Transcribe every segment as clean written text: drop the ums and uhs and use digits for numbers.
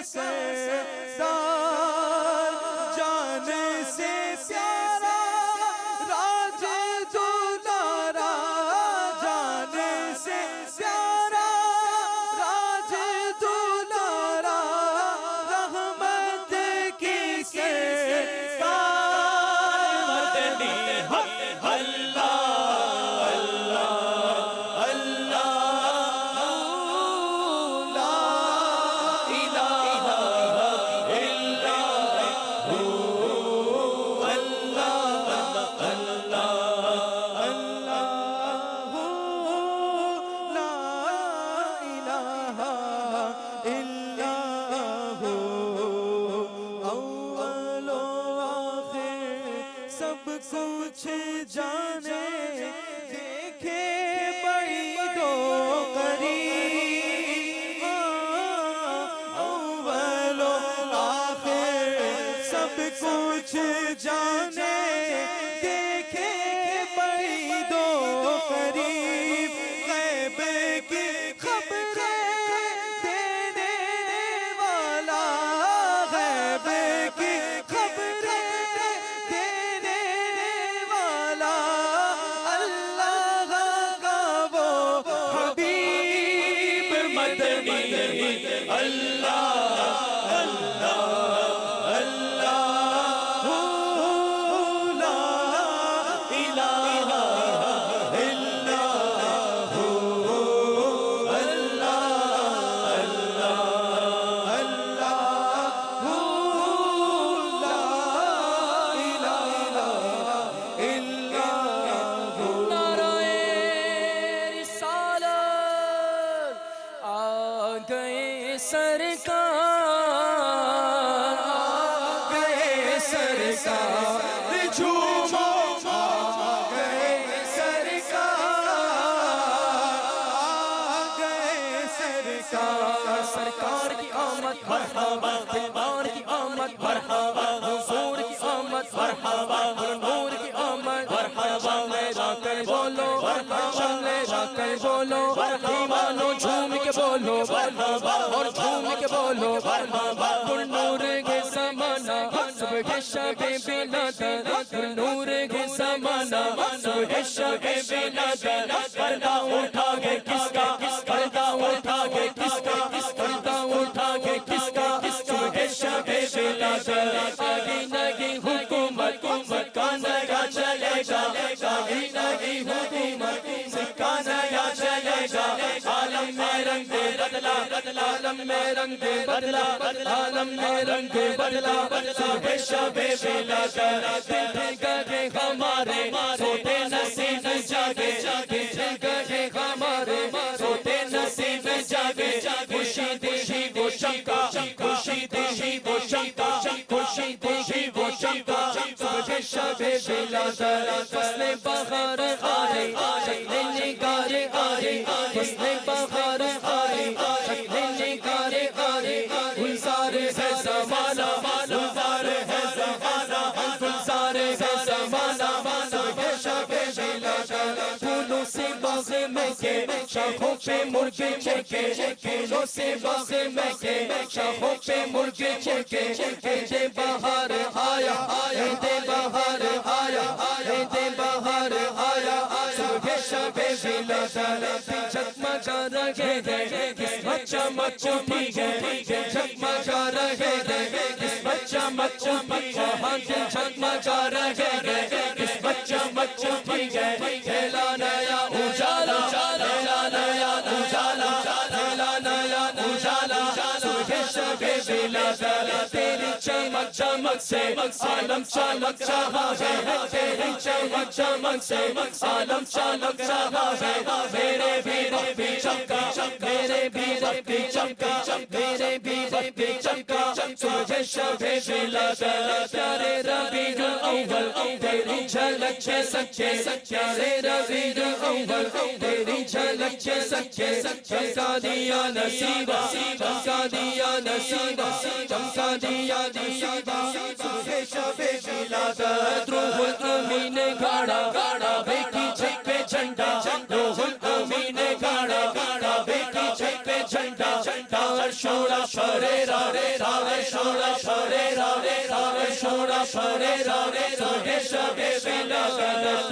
سردار جان سے پیارا راج دلارا جان سے پیارا راج دلارا رحمت کی سردار مدنی حق اللہ اللہ اللہ لا الہ الا ہو اللہ اللہ اللہ لا الہ الا ہو اول و آخر سب کچھ جانے دیکھے بعید و قریب اول و آخر سب کچھ جانے دیکھے بعید و قریب غیب کی خبریں دینے والا غیب کی خبریں دینے والا اللہ کا وہ حبیب مدنی اللہ اللہ اللہ لا الہ الا ہو اللہ اللہ اللہ لا الہ الا ہو نعرہ رسالت آ گئے سرکار آ گئے سرکار جھومو آ گئے سرکار آ گئے سرکار سرکار کی آمد مرحبا دلدار کی آمد مرحبا حضور کی آمد مرحبا نور کی آمد مرحبا لہرا کر بولو لہرا کر بولو دیوانو جھوم کے بولو اور جھوم کے بولو پر نور کے زمانہ صبح شب بلادر پر نور کے زمانہ صبح شب بلادر پردہ اٹھا کے کس کا پردہ اٹھا کے کس کا پردہ اٹھا کے کس کا صبح شب بلادر آگے لگی حکومت کا نیا چلے گا آگے لگی حکومت کا نیا چلے گا عالم میں رنگ بدلا عالم میں رنگ بدلا عالم میں رنگ بدلا صبح شب بلادر دل گئے ہمارے سوتے نصیب جاگے دل گئے ہمارے سوتے نصیب جاگے خوشی دیشی وہ شمکا خوشی دیشی وہ شمکا خوشی دیشی وہ شمکا صبح شب بلادر فصل بہار آئے شکل نگار آئے فصل بہار آئے شکل نگار آئے گلزار ہے زمانہ گلزار ہے زمانہ گلزار ہے زمانہ صبح شب بلادر پھولوں سے باغ میں کے شاخوں پہ مرغے چہکے پھولوں سے باغ میں کے شاخوں پہ مرغے چہکے عید بہار آیا عید بہار آیا عید بہار آیا صبح شب بلادر جگمگا رہے ہیں قسمت چمک اٹھی ہے جگمگا رہے ہیں قسمت چمک اٹھی ہے جگمگا رہے ہیں قسمت چمک اٹھی ہے پھیلا نیا اجالا پھیلا نیا اجالا پھیلا نیا اجالا صبح شب بلادر تیری چمک چمک سے عالم چمک رہا ہے تیری چمک چمک سے عالم چمک رہا ہے میرے بھی ربی چمکا میرے بھی ربی چمکا میرے بھی ربی چمکا صبح شب بلادر پیارے ربیع الاول تیری جھلک چھے سچے پیارے ربیع الاول تیری جھلک چھے سچے چمکا دیا نصیبہ چمکا دیا نصیبہ چمکا دیا نصیبہ صبح شب بلادر روح الامین نے گاڑا بیٹی چھت پہ جھنڈا روح الامین نے گاڑا بیٹی چھت پہ جھنڈا تار شورا shora shore rare rare shora shore rare rare shora shore rare rare shabe biladat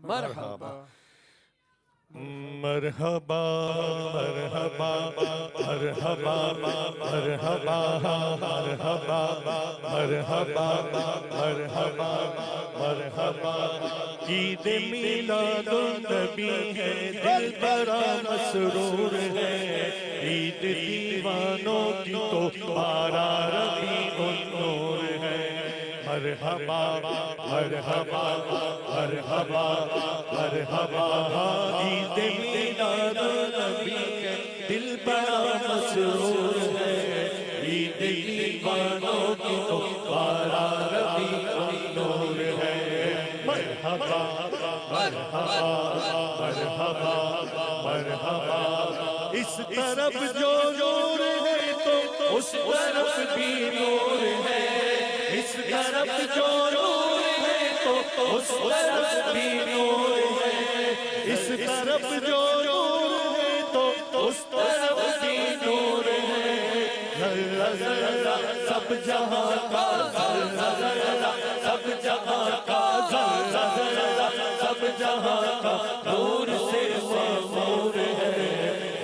مرحبا مرحبا مرحبا مرحبا مرحبا مرحبا مرحبا مرحبا مرحبا عید میلاد النبی ہے دل بڑا مسرور ہے عید دیوانوں کی تو 12 ربیع النور ہے مرحبا مرحبا مرحبا مرحبا عید میلاد النبی ہے دل بڑا مسرور ہے عید دیوانوں کی تو 12 ربیع النور ہے مرحبا مرحبا مرحبا مرحبا اس طرف جو نور ہے تو اس طرف بھی نور ہے اس طرف جو نور ہے تو اس طرف بھی نور ہے، اس طرف جو نور ہے تو اس طرف بھی نور ہے، ذرہ ذرہ سب جہاں کا، ذرہ ذرہ سب جہاں کا، ذرہ ذرہ سب جہاں کا نور سے معمور ہے،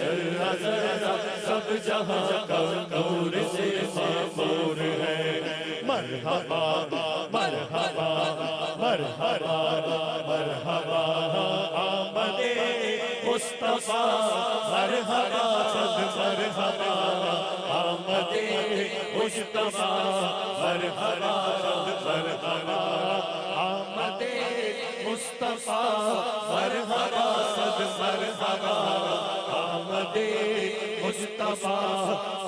ذرہ ذرہ سب جہاں کا نور سے معمور ہے۔ مرحبا مرحبا مرحبا مرحبا آمد مصطفیٰ، مرحبا صد مرحبا آمد مصطفیٰ، مرحبا صد مرحبا آمد مصطفیٰ، مرحبا صد مرحبا آمد مصطفیٰ،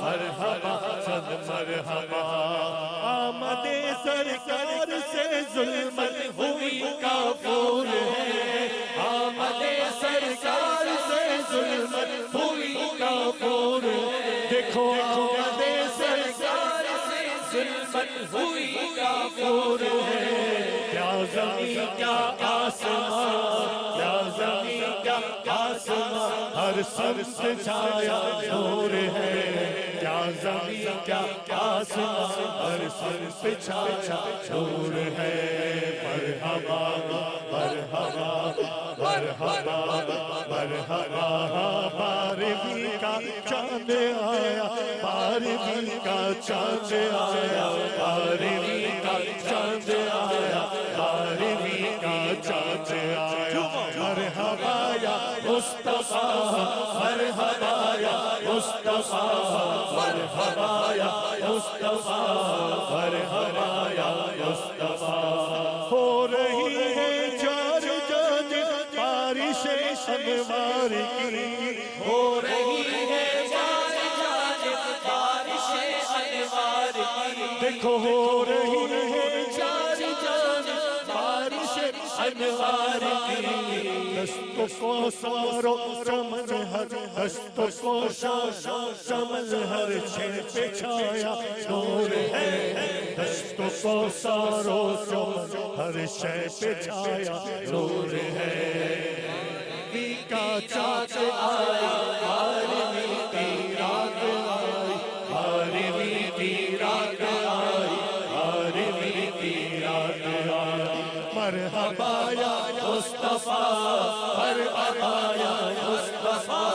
مرحبا صد مرحبا آمد سرکار سے ظلمت ہوئی کافور ہے، آمد سرکار سے ظلمت ہوئی کافور ہے، دیکھو آمد سرکار سے ظلمت ہوئی کافور ہے، کیا زمین کیا آسمان، کیا زمین کیا آسمان، ہر سر سے چھایا نور ہے، کیا زمین کیا آسمان، ہر سر پہ چھایا نور ہے۔ مرحبا مرحبا مرحبا مرحبا، بارہویں کا چاند آیا، بارہویں کا چاند آیا، بارہویں کا چاند آیا، بارہویں کا چاند آیا، مرحبا یا مصطفیٰ، مرحبا یا مصطفیٰ، مرحبا یا مصطفیٰ، مرحبا یا مصطفیٰ۔ ہو رہی ہے چار جاج بارش انوار کی، ہو رہی ہے چار جاج بارش انوار کی، دیکھو ہو رہی ہے چار جاج بارش انوار کی، دستوں کو سارو چمن ہر، دستوں کو سارو چمن ہر چھے پہ چھایا نور ہے، دستوں کو سارو چمن ہر چھے پہ چھایا نور ہے۔ بارہویں کا چاند آیا، بارہویں کی رات آئی، بارہویں کی رات آئی، بارہویں کی رات آئی، مرحبا یا مصطفیٰ، مرحبا یا مصطفیٰ،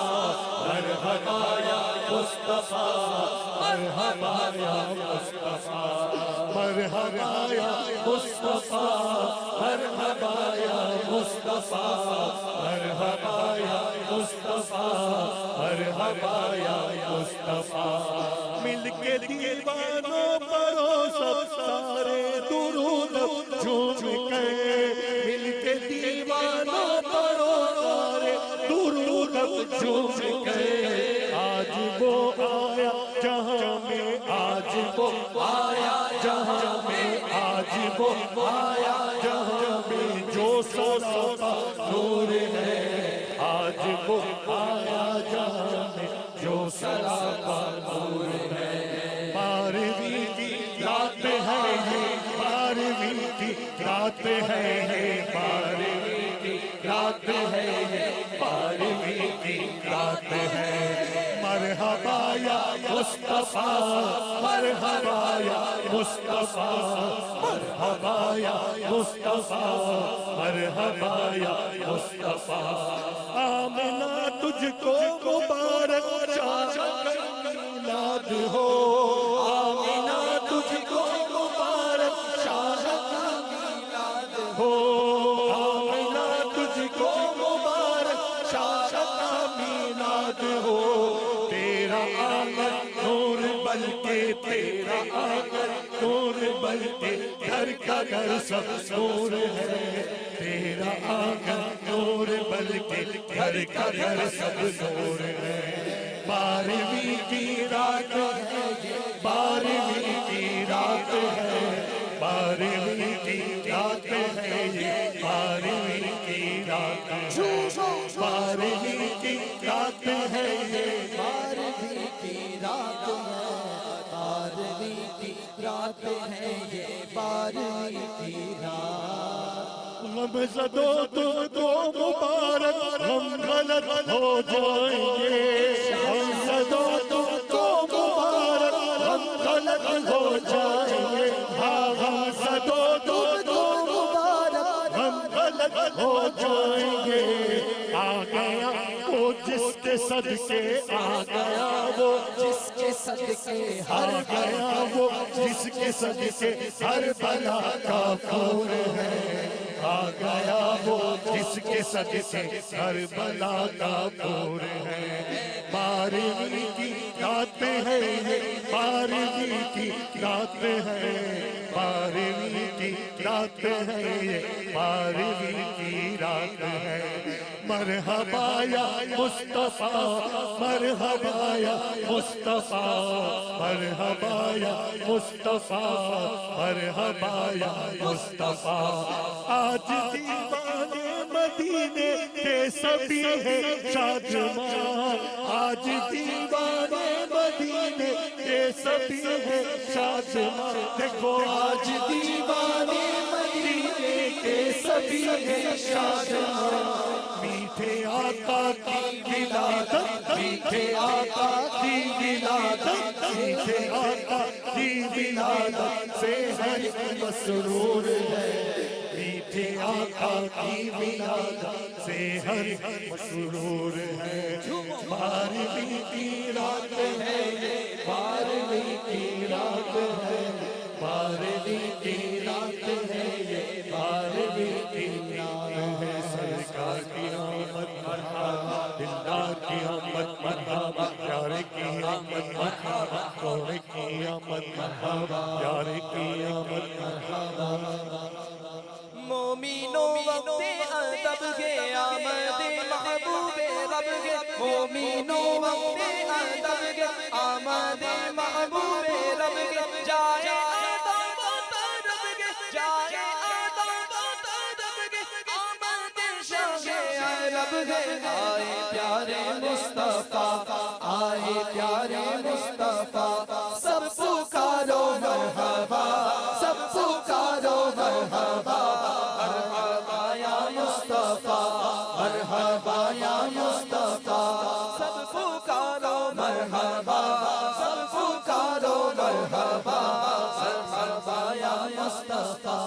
مرحبا یا مصطفیٰ، مرحبا یا مصطفیٰ، مرحبا یا مصطفیٰ، مرحبا یا مصطفیٰ، مرحبا یا مصطفیٰ، مرحبا یا مصطفیٰ۔ مل کے دیوانوں پڑھو سب سارے درود جھوم کے، مل کے دیوانوں پڑھو سارے درود جھوم کے، آج وہ آیا جہاں میں، آج وہ آیا جہاں میں، آج وہ آیا جہاں میں جو سراپا نور ہے، آج وہ آیا جہاں میں جو سراپا نور ہے۔ بارہویں کی رات ہے یہ، بارہویں کی رات ہے یہ، بارہویں کی رات ہے یہ، بارہویں کی رات ہے۔ مرحبا یا مصطفیٰ، مرحبا یا مصطفیٰ، مرحبا یا مصطفیٰ، مرحبا یا مصطفیٰ۔ آمنہ تجھ کو مبارک چاند میلاد ہو، آمنہ تجھ کو مبارک چاند میلاد ہو، آمنہ تجھ کو مبارک چاند میلاد ہو، تیرا آنگن نور بلکہ، تیرا آنگن نور بلکہ، گھر کا گھر سب نور ہے، تیرا آنگن نور بلکہ، گھر کا گھر سب نور ہے۔ بارہویں کی رات ہے، بارہویں کی رات ہے، بارہویں کی رات ہے یہ، بارہویں کی رات ہے، بارہویں کی رات ہے یہ، بارہویں کی رات ہے، بارہویں کی رات ہے یہ، بارہویں کی رات غم زدو تم کو مبارک ہم غلط ہو جائیں گے غم زدو تم کو مبارک ہم غلط ہو جائیں گے غم زدو تم کو مبارک ہم غلط ہو جائیں گے آ گیا وہ جس کے صدقے آ گیا وہ جس کے صدقے ہر گیا وہ جس کے صدقے ہر بلا کا پور ہے آ گیا وہ جس کے صدقے ہر بلا کا پور ہے بارہویں کی رات ہے بارہویں کی رات ہے بارہویں کی رات ہے بارہویں کی رات ہے مرحبا یا مصطفیٰ مرحبا یا مصطفیٰ مرحبا یا مصطفیٰ مرحبا یا مصطفیٰ آج دیوانے مدینے کے سبھی ہیں شادمان آج دیوانے مدینے کے سبھی ہیں شادمان دیکھو آج دیوانے مدینے کے سبھی ہیں شادمان میٹھے آقا کی ولادت میٹھے آقا کی ولادت میٹھے آقا کی ولادت سے ہر مسرور ہے میٹھے آقا کی ولادت سے ہر مسرور ہے بارہویں کی رات ہے بارہویں کی رات ہے بارہویں کی رات ہے بارہویں کی رات ہے سرکار کی آمد مرحبا دلدار کی آمد مرحبا پیارے کی آمد مرحبا کوڑے کی آمد مرحبا پیارے کی آمد مرحبا مومنوں وقت ادب کے آمد محبوب رب کے مومنوں وقت ادب کے آمد محبوب رب کے جائے آداب و طرب کے جائے آداب و طرب کے آمد شاہ عرب کے آئے پیارے مصطفیٰ آئے پیارے مصطفیٰ سب پکارو مرحبا سب پکارو مرحبا مرحبا یا مصطفیٰ مرحبا یا مصطفیٰ سب پکارو مرحبا سب پکارو مرحبا مرحبا یا مصطفیٰ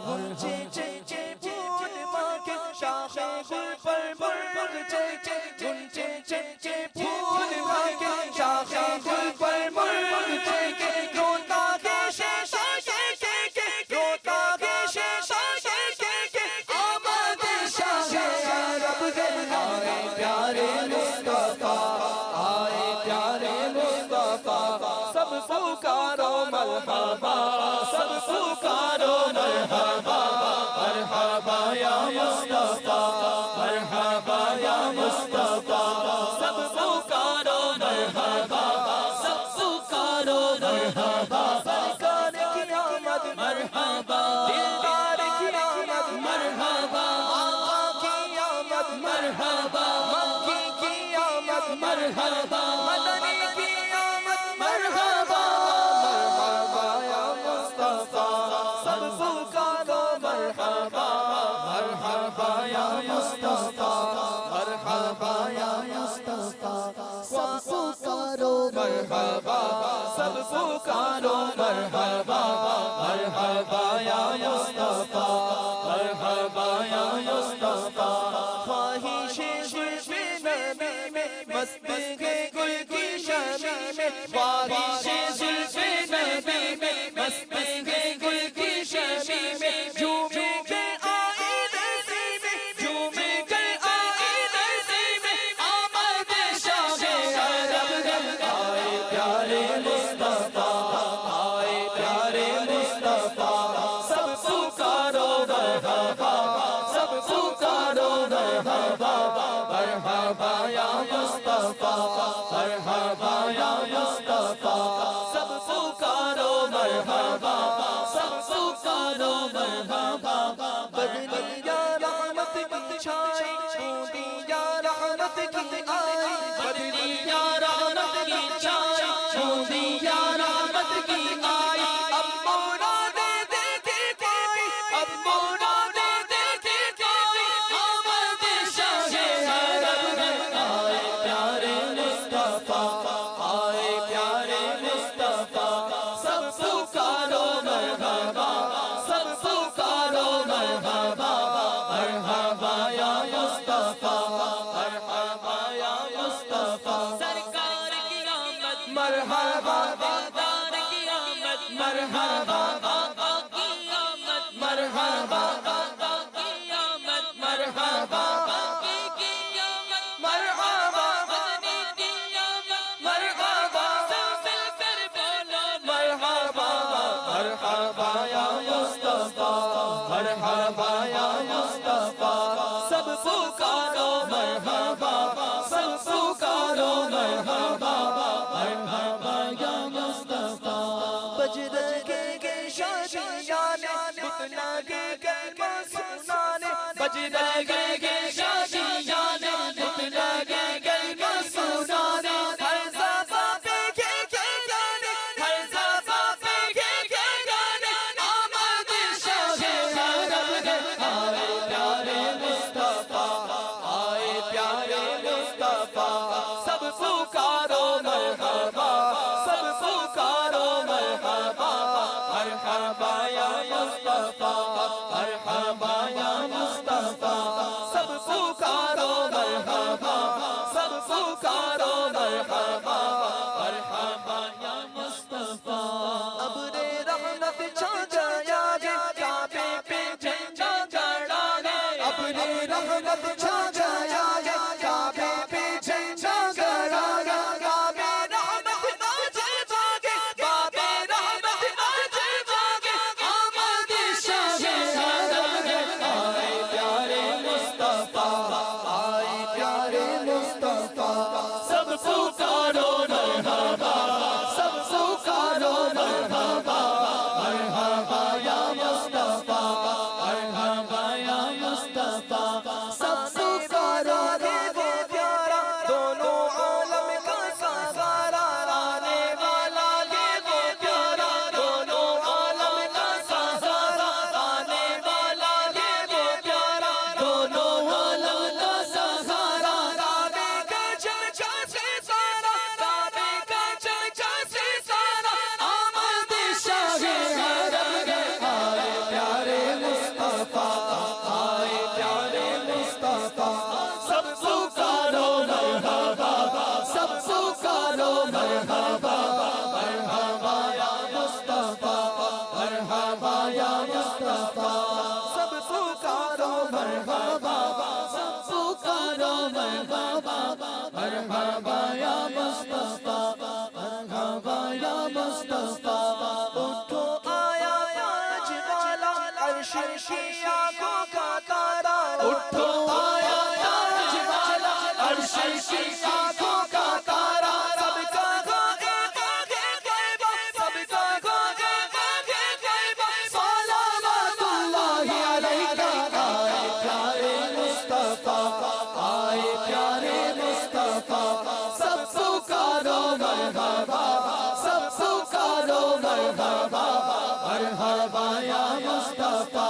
گنجے چچے پھول ماں کے شاخ گل پر مرغچے گنجے چچے پھول ماں کے شاخ گل پر مرغچے روتا کے شیشہ کے روتا کے شیشہ کے آمد شاہ عرب کے آئے پیارے مصطفیٰ آئے پیارے مصطفیٰ سب پکارو مرحبا سب پکارو مرحبا مرحبا یا مصطفیٰ مرحبا یا مصطفیٰ سب پکارو مرحبا سب پکارو مرحبا سرکار کی آمد مرحبا دلدار کی آمد مرحبا آقا کی آمد مرحبا مکی کی آمد مرحبا مدنی کی آمد مرحبا مرحبا یا مصطفیٰ سب پکارو مرحبا مرحبا یا مصطفیٰ مرحبا یا مصطفیٰ سب پکارو مرحبا سب پکارو مرحبا مرحبا یا مصطفیٰ مرحبا یا مصطفیٰ خواہش زلف نبی میں مست گئے گل کی شمی میں خواہش زلف نبی میں مست گئے گل کی شمی میں جھومے کے آئی دسی میں جھومے کے آئی دسی میں آمد شاہ عرب کے آئے پیارے مصطفیٰ آئے پیارے مصطفیٰ سب پکارو مرحبا سب پکارو مرحبا مرحبا یا مصطفیٰ مرحبا یا مصطفیٰ سب پکارو مرحبا سب پکارو مرحبا بدلی یا رحمت کی چھائی چھوٹی یا رحمت کی آئی بدلی یا رحمت کی چھائی چھوٹی یا رحمت کی آئی اب مراد دیکھے کوئی اب مراد دیکھے مصطفیٰ مرحبا یا مصطفیٰ سرکار کی آمد مرحبا دلدار کی آمد مرحبا آقا کی آمد مرحبا آقا کی آمد مرحبا آقی کی آمد مرحبا مدنی کی آمد مرحبا سب مل کر بولو مرحبا مرحبا یا مصطفیٰ مرحبا یا مصطفیٰ سب پکارو مرحبا سب پکارو مرحبا مرحبا یا مصطفیٰ بجرگے کے شادیانے اتنا کے کلمہ سنانے بجرگے کے شادیانے اتنا کے کلمہ سنانے ہر زباں پہ کے گانے ہر زباں پہ کے گانے آمد شاہ عرب ہے آئے پیارے مصطفیٰ آئے پیارے مصطفیٰ سب پکارو مرحبا سب پکارو مرحبا مرحبا یا مصطفیٰ مرحبا یا مصطفیٰ سب پکارو مرحبا سب پکارو مرحبا مرحبا یا مصطفیٰ ابر رحمت چھا جایا ہے کعبے پہ جھنڈا گڑا ہے ابر رحمت چھا جایا ہے کعبے پہ جھنڈا گڑا ہے کعبے رحمت ناچ باغے کعبے رحمت ناچ باغے آمد شاہ عرب ہے آئے پیارے مصطفیٰ آئے پیارے مصطفیٰ سب پکارو مرحبا سب پکارو مرحبا مرحبا یا مصطفیٰ مرحبا یا مصطفیٰ سب پکارو رے وہ پیارا دونوں عالم کا سہارا لانے والا یہ وہ پیارا دونوں عالم کا سہارا لانے والا یہ وہ پیارا دونوں عالم کا سہارا کعبے کا چمچا ستارہ کعبے کا چمچا ستارہ آمد شاہ عرب ہے آئے پیارے مصطفیٰ آئے پیارے مصطفیٰ سب پکارو مرحبا سب پکارو مرحبا مرحبا یا مصطفیٰ مرحبا یا مصطفیٰ سب پکارو مرحبا سب پکارو مرحبا مرحبا یا مصطفیٰ مرحبا یا مصطفیٰ اٹھو آیا تاج والا عرش کی آنکھوں کا تارا اٹھو آیا تاج والا عرش کی آنکھوں کا تارا سب کا غائب غیبہ سب کا غائب غیبہ صلوات اللہ علیہ آئے پیارے مصطفیٰ آئے پیارے مصطفیٰ سب پکارو مرحبا سب پکارو مرحبا مرحبا یا مصطفیٰ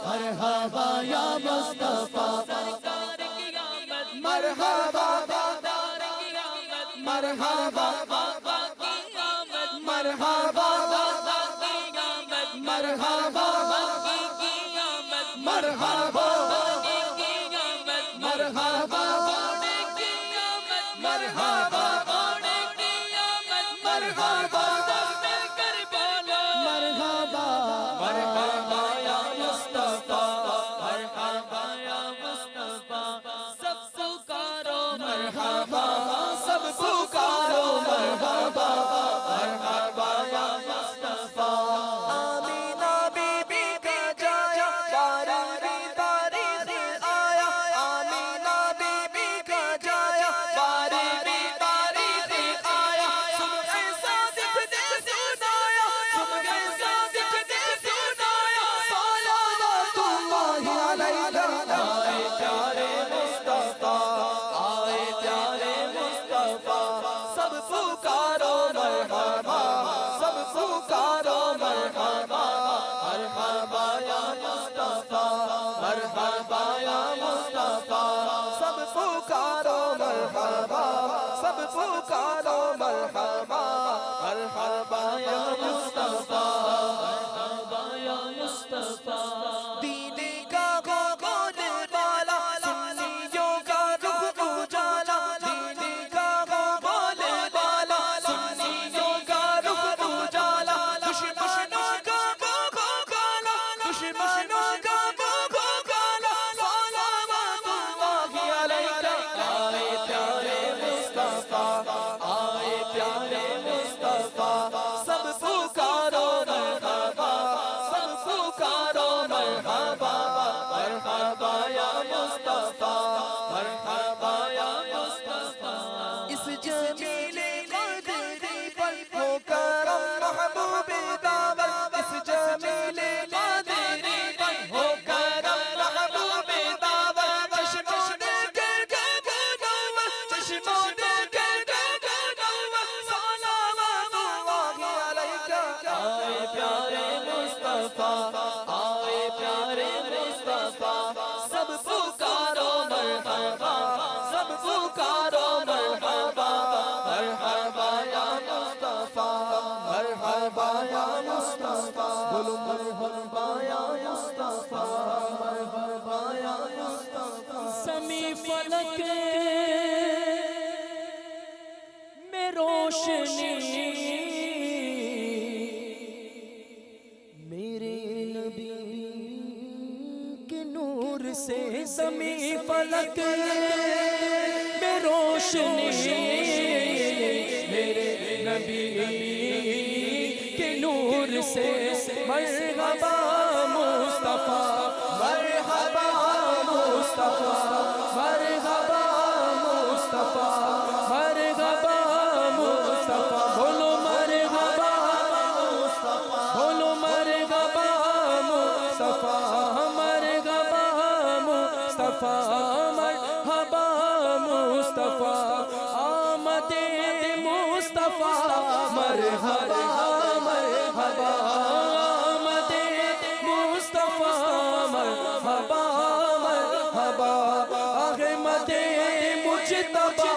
مرحبا یا مصطفیٰ سرکار کی آمد مرحبا دلدار کی آمد مرحبا آقا کی آمد مرحبا آقا کی آمد مرحبا آقی کی آمد مرحبا آقی کی آمد مرحبا آقی کی آمد مرحبا آقی کی آمد مرحبا سب مل کر بولو مرحبا مرحبا یا مصطفیٰ مرحبا یا مصطفیٰ سب پکارو مرحبا سب پکارو مرحبا مرحبا یا مصطفیٰ آمینہ بی بی کا جایا بارہویں تاریخ مصطفیٰ مرحبا یا مصطفیٰ اس جمیل قدری پر ہو کرم محبوب دعوت اس جمیل قدری پر ہو کرم محبوب دعوت چشموں کے چشموں صلوات اللہ علیکہ آئے پیارے مصطفیٰ آئے پیارے مصطفیٰ سب پکارو مرحبا سب پکارو مرحبا مرحبا یا مصطفیٰ مرحبا یا مصطفیٰ بولو مرحبا یا مصطفیٰ مرحبا یا مصطفیٰ سمی فلک میں روشنی میرے نبی کے نور سے سمی فلک میں روشنی میرے نبی کے نور سے مرحبا مصطفیٰ مرحبا مصطفیٰ مرحبا مصطفیٰ مرحبا مصطفیٰ بولو مرحبا مصطفیٰ بولو مرحبا مصطفیٰ مرحبا مصطفیٰ مرحبا مصطفیٰ آمد مصطفیٰ مرحبا مرحبا آمد مصطفیٰ مرحبا مرحبا احمد مجتبی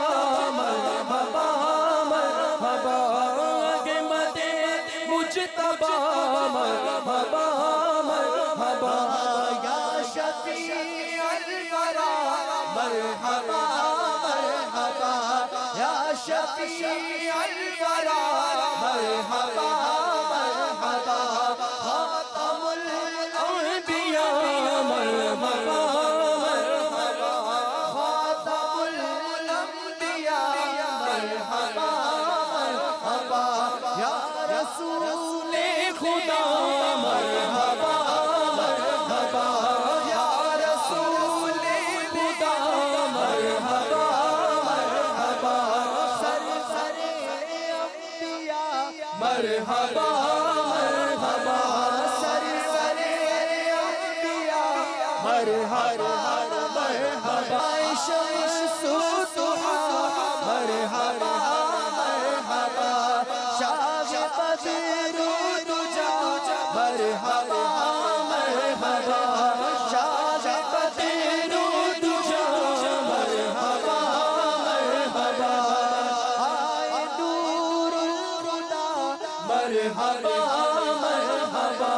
مرحبا مرحبا احمد مجتبی مرحبا مرحبا یا شفیع الورا مرحبا مرحبا یا شفیع الورا مرحبا مرحبا خاتم الانبیاء مرحبا مرحبا خاتم الانبیاء مرحبا مرحبا یا رسول خدا مرحبا مرحبا یا رسول خدا مرحبا مرحبا سرور انبیاء مرحبا مرحبا سرور انبیاء مرحبا مرحبا شمس الضحیٰ مرحبا مرحبا شاہ بدر الدجا مرحبا مرحبا شاہ بدر الدجا مرحبا مرحبا آئے نور الہدی مرحبا مرحبا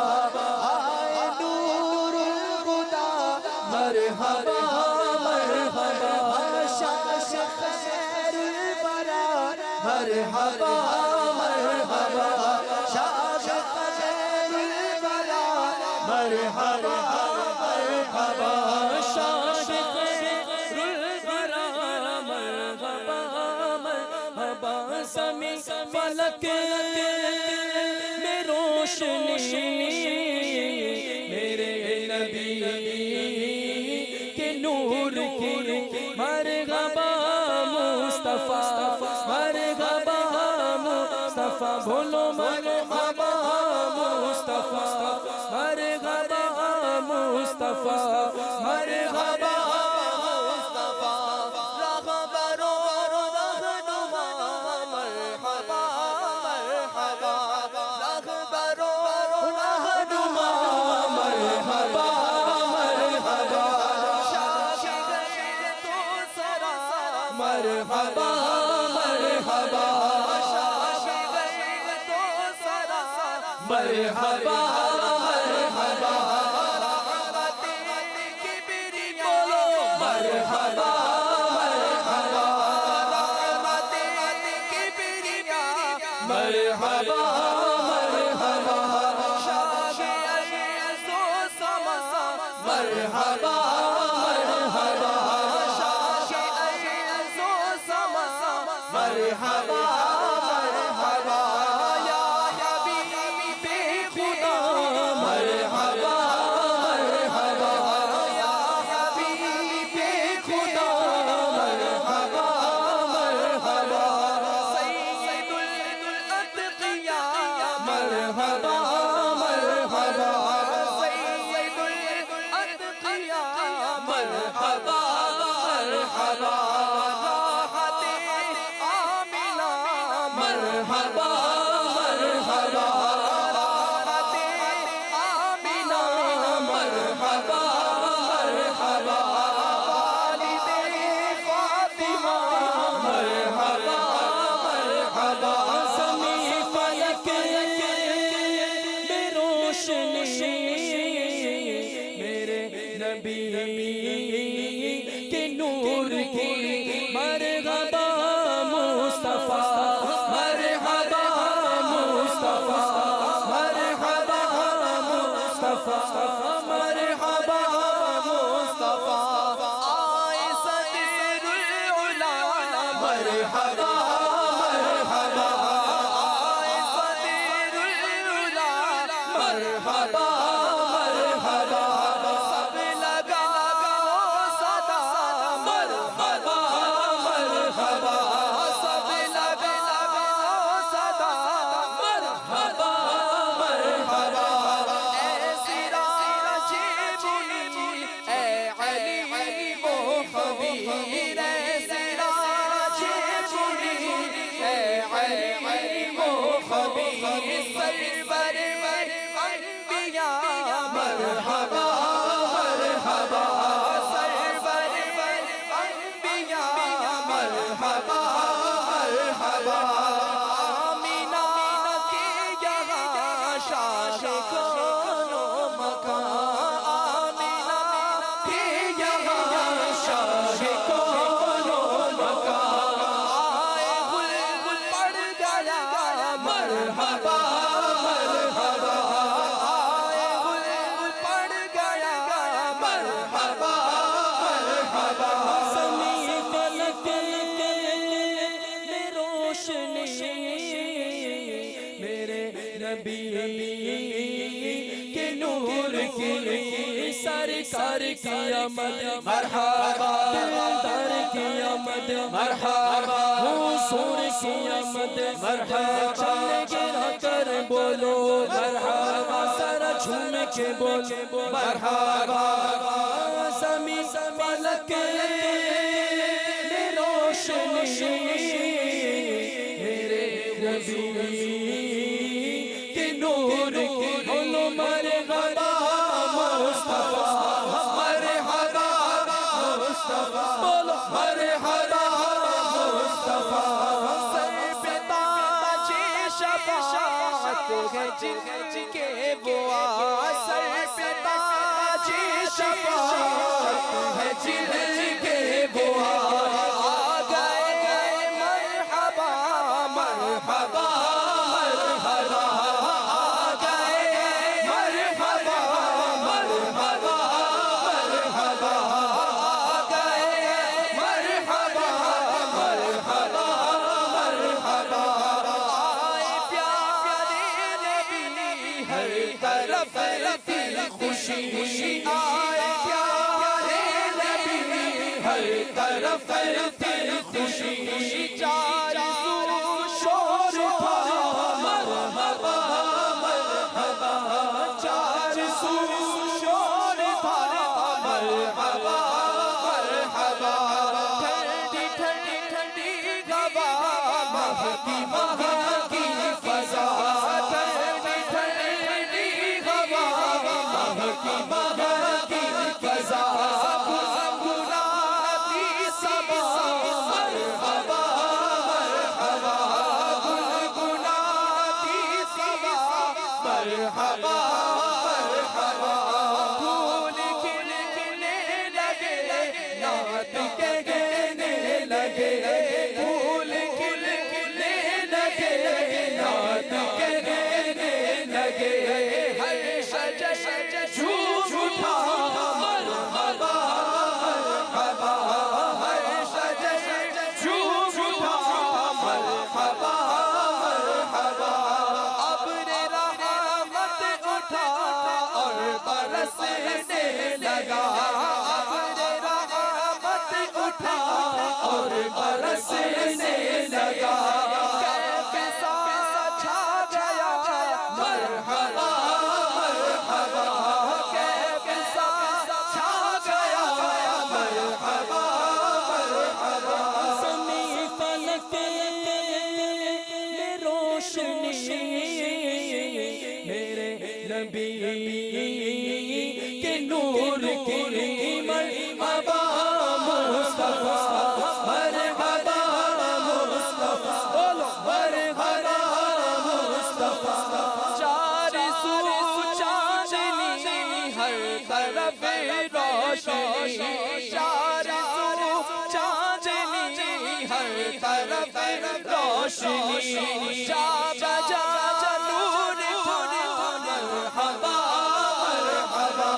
آئے نور الہدی مرحبا مرحبا شاہ خیر الورا مرحبا مرحبا شاہ خیر الورا مرحبا مرحبا شاہ خیر الورا مرحبا مرحبا سمی فلک میں روشنی میرے نبی کے نور کی مرحبا مصطفیٰ مرحبا مصطفیٰ بولو مرحبا مصطفیٰ مرحبا مصطفیٰ مرحبا مصطفیٰ رہبر و رہنما مرحبا مرحبا رہبر و رہنما مرحبا مرحبا شاہ تو سرا مرحبا مرحبا شاہ تو سرا مرحبا مرحبا رحمت کبریا مرحبا مرحبا رحمت کبریا مرحبا مرحبا شاہ عز و سما مرحبا مرحبا شاہ عز و سما مرحبا مرحبا یا حبیب خدا مرحبا مرحبا یا حبیب مرحبا مرحبا آئے صدر العلا مرحبا مرحبا سب لگاؤ صدا مرحبا مرحبا سب لگاؤ صدا مرحبا مرحبا اے سراج منیر اے علیم و خبیر اے سراج منیر اے علیم و خبیر سرور انبیاء مرحبا مرحبا سرور انبیاء مرحبا مرحبا آمینہ کے یہاں شاہ کون و مکان آمینہ کے یہاں شاہ کون و مکان آئے گل پڑ گیا مرحبا مرحبا آئے گل پڑ گیا مرحبا مرحبا زمین فلک میں روشنی میرے نبی کے نور کی سرکار کی آمد مرحبا دلدار کی آمد مرحبا حضور کی آمد مرحبا چل گرا کر بولو مرحبا ذرا جھوم کے بولو مرحبا زمین فلک میں روشنی میرے نبی کے نور کی بولو مرحبا مصطفیٰ مرحبا مصطفیٰ بولو مرحبا مصطفیٰ سر پہ تاج شفاعت ہے جن کے وہ سر پہ تاج شفاعت ہے جن کے وہ آ گئے مرحبا مرحبا مرحبا آ گئے مرحبا مرحبا مرحبا آ گئے مرحبا مرحبا مرحبا آئے پیارے نبی ہر طرف تھی خوشی آئے پیارے نبی ہر طرف تھی خوشی چار سو شور تھا مرحبا مرحبا چار سو شور تھا مرحبا مرحبا ٹھنڈی ٹھنڈی ٹھنڈی ہوا مہکی مہکی فضا ٹھنڈی ٹھنڈی ہوا مہکی مہکی فضا گنگناتی صبا مرحبا مرحبا گنگناتی صبا مرحبا مرحبا پھول کھلنے لگے نعت کہنے لگے پھول کھلنے لگے نعت کہنے لگے ہر شجر جھوم اٹھا مرحبا مرحبا ہر شجر جھوم اٹھا مرحبا مرحبا ابر رحمت اٹھا اور برسنے لگا ابر رحمت اٹھا اور برسنے لگا کیف سا چھا گیا مرحبا مرحبا کیف سا چھا گیا مرحبا مرحبا زمین فلک میں روشنی میرے نبی کے نور کی مرحبا مصطفیٰ مرحبا مصطفیٰ بولو مرحبا مصطفیٰ چار سو چاندنی ہر طرف روشنی چار سو چاندنی ہر طرف روشنی جا بجا نور تھا مرحبا مرحبا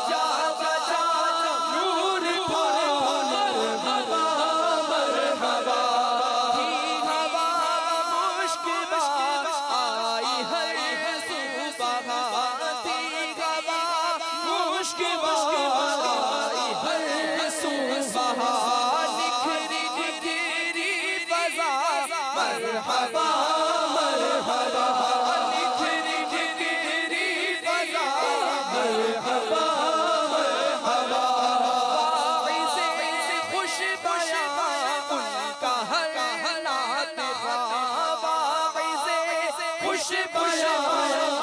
جا بجا نور تھا مرحبا مرحبا نکھری نکھری فضا مرحبا مرحبا نکھری نکھری فضا مرحبا مرحبا واعظ خوش بیاں ان کا ہر نعت خواہ واعظ خوش بیاں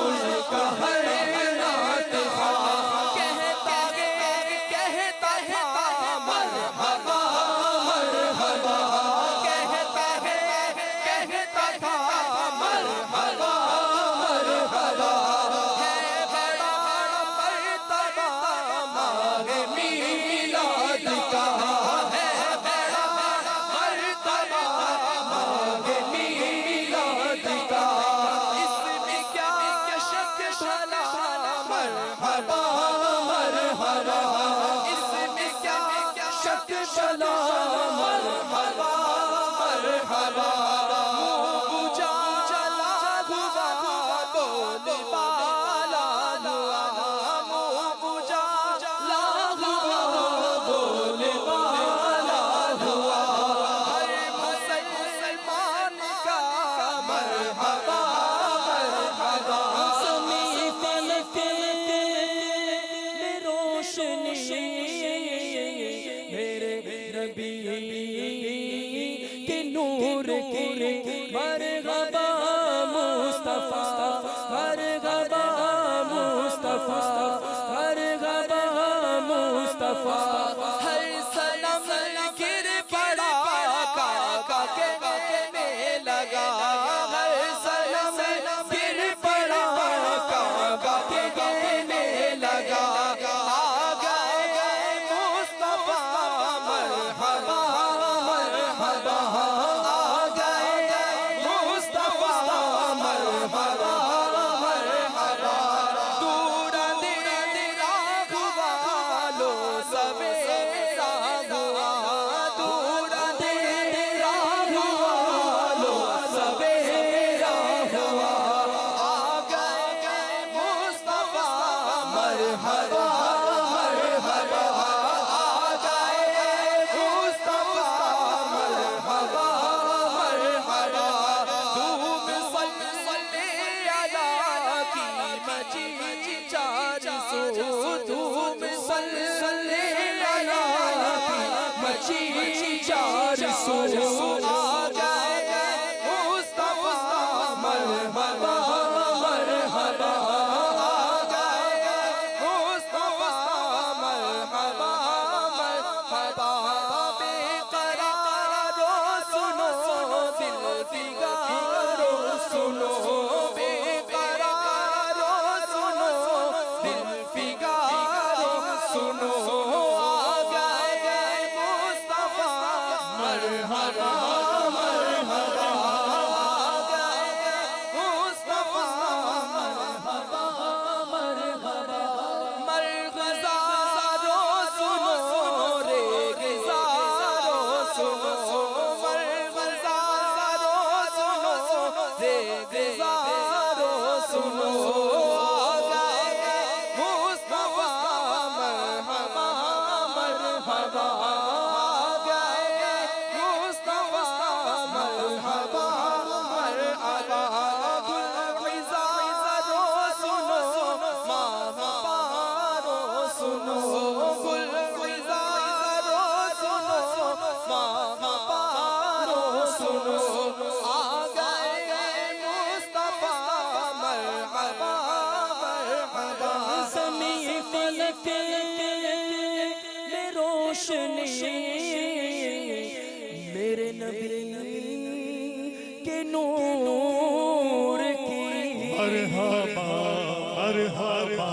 ان کا ہر نعت خواہ کہتا تھا مرحبا مرحبا کہتا تھا مرحبا مرحبا ہے بڑا مرتبہ ماہ میلاد کا ہے بڑا مرتبہ ماہ میلاد کا اس میں کیا شک بھلا مرحبا مرحبا اس میں کیا شک بھلا مرحبا مرحبا بجا چلا ہوا بول بالا ہوا بجا چلا ہوا بول بالا ہوا ہر مسلمان کا مرحبا مرحبا سمی فلک میں روشنی میرے نبی کے نور کی مرحبا مصطفیٰ مرحبا مصطفیٰ مرحبا مصطفیٰ ہر سلام گر پڑا کعبہ کہنے لگا ہر سلام گر پڑا کعبہ کہنے لگا آ گئے مصطفیٰ مرحبا مرحبا آ گئے مصطفیٰ مرحبا مرحبا دور اندھیرا ہوا لو سویرا ہوا دور اندھیرا ہوا لو سویرا ہوا آ گئے مصطفیٰ مرحبا مرحبا آ گئے مصطفیٰ مرحبا مرحبا تم صلی علی کی مچی چار سو تم صلی علی کی مچی چار سو آ گئے مصطفیٰ مرحبا مرحبا آ گئے مصطفیٰ مرحبا مرحبا بے قرارو سنو دل فگارو سنو بے قرارو سنو دل فگارو سنو آ گئے مصطفیٰ مرحبا مرحبا آ گئے مصطفیٰ مرحبا مرحبا مرغزارو سنو ریگزارو سنو مرغزارو سنو ریگزارو سنو آ گئے مصطفیٰ مرحبا مرحبا آ گئے مصطفیٰ مرحبا مرحبا گلزارو سنو ماہ پارو سنو گلزارو سنو ماہ پارو سنو آ گئے مصطفیٰ مرحبا مرحبا سمی فلک میں روشنی میرے نبی کے نور کی مرحبا مرحبا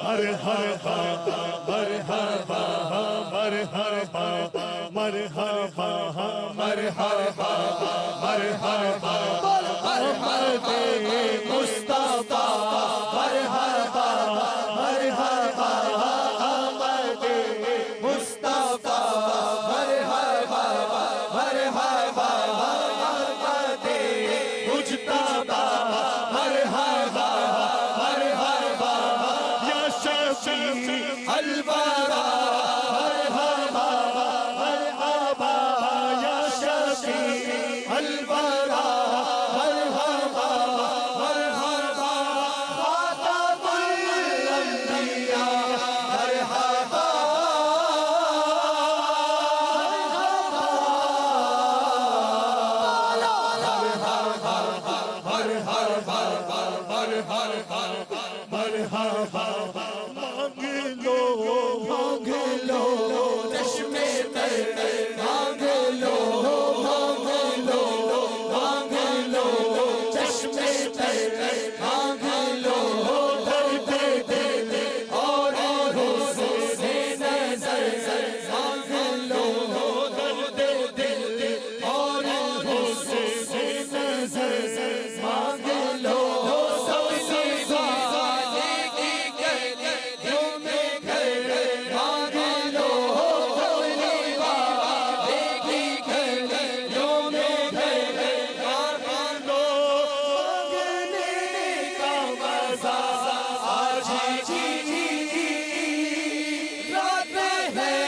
مرحبا مرحبا مرحبا مرحبا مرحبا مرحبا محمد مصطفیٰ مرحبا مرحبا محمد مصطفیٰ مرحبا مرحبا محمد مجتبیٰ مرحبا مرحبا یا شفیع الورا مرحبا مرحبا مانگ لو چشمے تر مانگ لو چشمے تر مانگ لو درد دل اور حسن نظر مانگ لو درد دل اور حسن نظر مانگ لو سب سے زیادہ کی گلیوں میں گھر مانگ لو بھولی بابا کی گلیوں میں گھر مانگ لو مانگنے کا مزہ آج کی رات ہے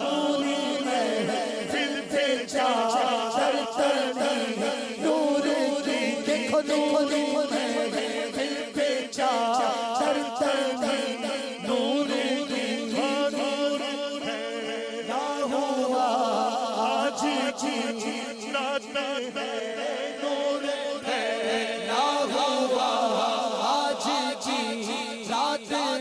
دوری میں دل پہ چادر تنی نور کی دیکھو دوری میں دل پہ چادر تنی نور کی نور نہ ہوا آج کی رات ہے نور ہے نہ ہوا آج کی رات ہے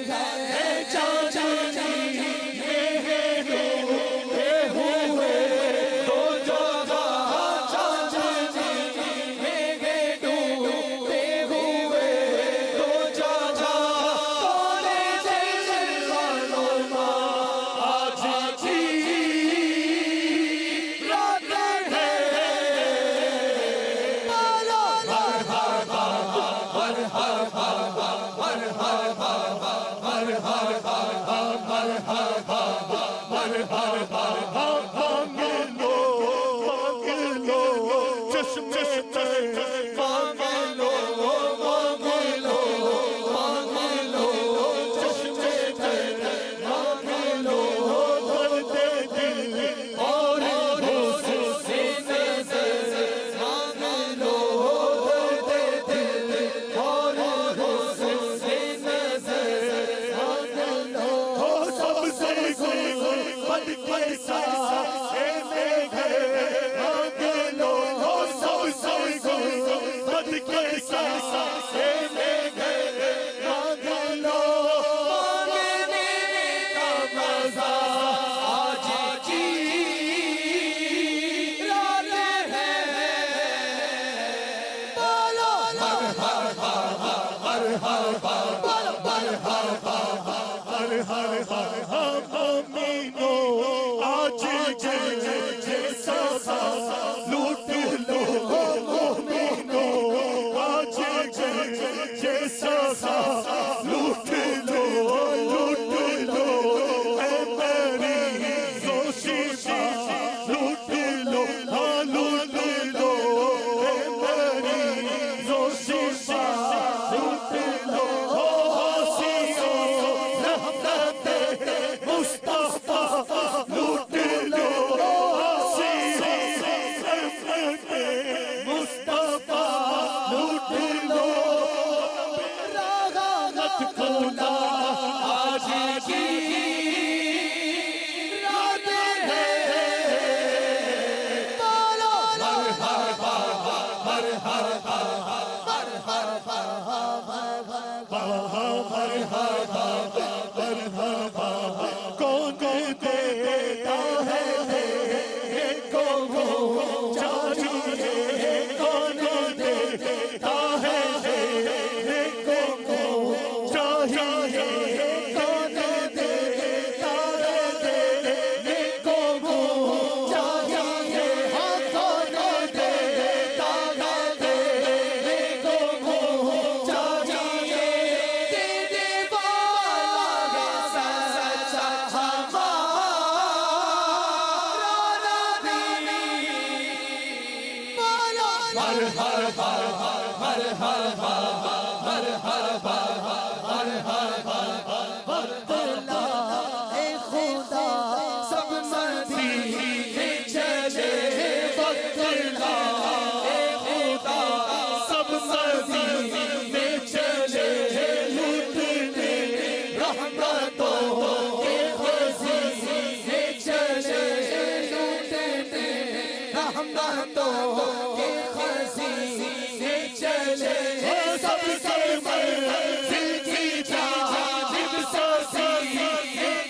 سب سے منزل کی جانب سوسی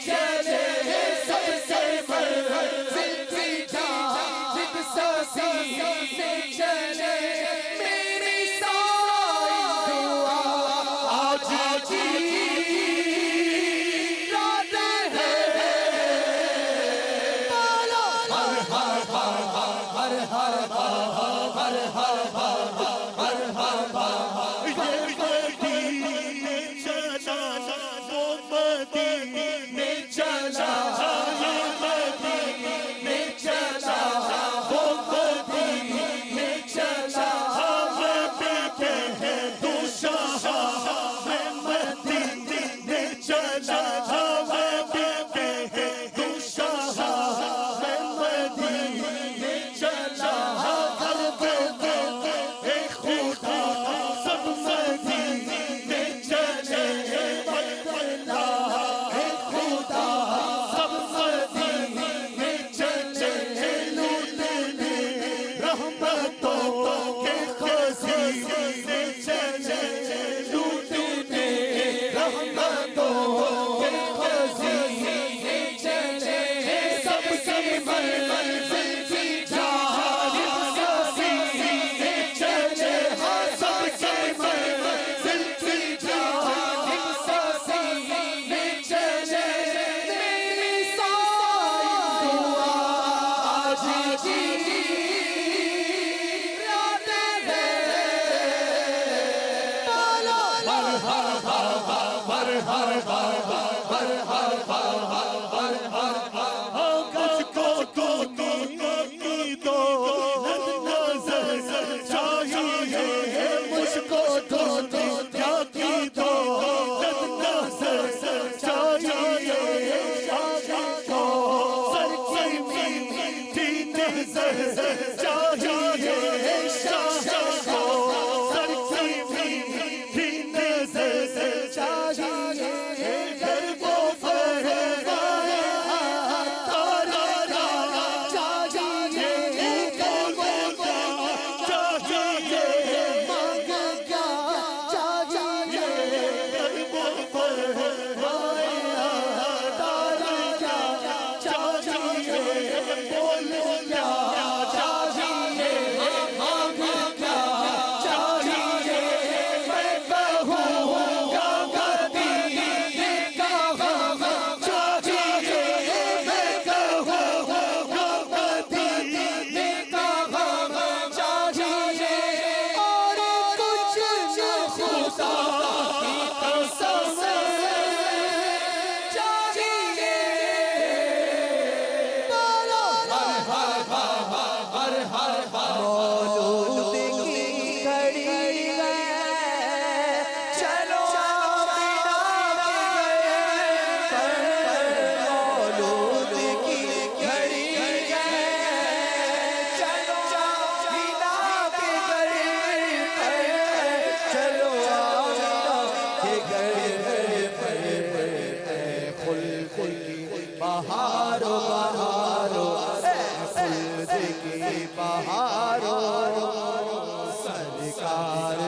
چلے سب سے منزل کی جانب سوسی چلے میری ساری دعا آج کی رات ہے بولو ہر ہر ہر ہر ہر ہر ہر ہر یہ مدینے چلا وہ مدینے چلا یہ مدینے چلا وہ مدینے چلا میں بیٹے ہیں دوشاہ میں مدینے چلا میں بیٹے ہیں دوشاہ میں مدینے چلا ہر خدا سب مدینے چلے بدلا خدا سب مدینے چلے لوٹنے رحمتوں کے خزینے چلے لوٹنے رحمتوں کے خزینے چلے سب سے منزل کی جانب سوسینے چلے سب سے منزل کی جانب سوسینے چلے میری ساری دعا آج کی رات ہے بولو ہر ہر ہر ہر کچھ کو تو کی دو نظر چاہیے مجھ کو تو کیا کی دو نظر چاہیے کو سر کی میٹھی نظر چاہیے شاہ کو سر کی میٹھی نظر چاہیے گر وہ فرمائے تارا چاہیے گر وہ چاہیے مانگ کیا چاہیے گر وہ فرمائے تارا چاہیے بول کیا چاہیے مانگ کیا چاہیے میں کہوں گا مدینے کا غم چاہیے میں کہوں گا مدینے کا غم چاہیے اور کچھ نہ خدا کی قسم چاہیے بولو مولود کی گھڑی ہے چلو آمینہ کے گھر مولود کی گھڑی ہے چلو آمینہ کے گھر چلو آمینہ کے گھر خلد کی بہارو بہارو خلد کی بہارو سرکار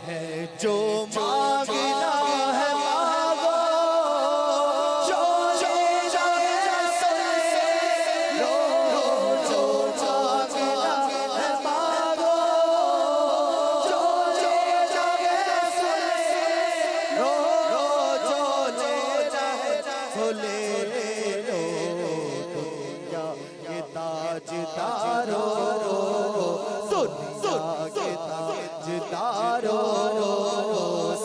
ہے جو مانگنا ہے مانگو جو لینا ہے سن لو جو مانگنا ہے مانگو جو لینا ہے سن لو جو لینا ہے سو لے لو دنیا کے تاجدارو دنیا کے تاجدارو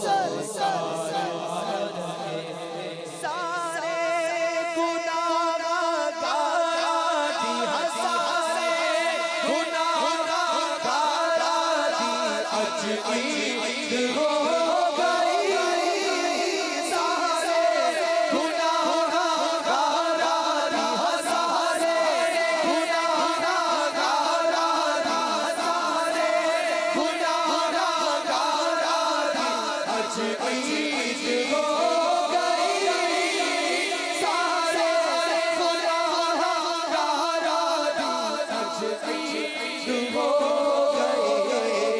سرکار سارے گناہ گار دی سارے گناہ گار دی اج عید ہو گئی سارے گناہ گار دی سارے گناہ گار دی سارے گناہ گار دی اج عید ہو گئی سارے گناہ گار دی اج عید ہو گئی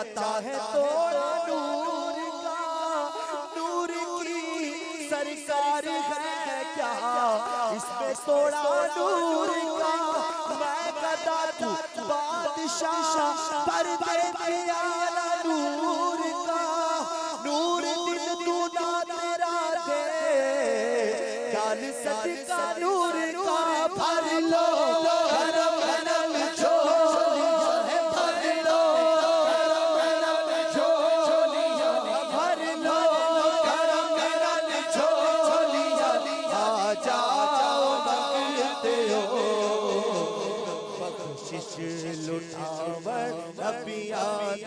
چاہتا ہے توڑا نور کا، نور کی سرکار ہے کیا اس پہ توڑا نور کا؟ میں گدا تو بادشاہ پردے پیارا نور کا، نور دل تو نہ تیرا دے جان صدقہ نور کا، بھر لو کرم نل جھولیاں ہے، بھر لو کرم نل جھولیاں، بھر لو کرم نل جھولیاں، آ جاؤ مانگتے ہو بخشش لٹاور نبیان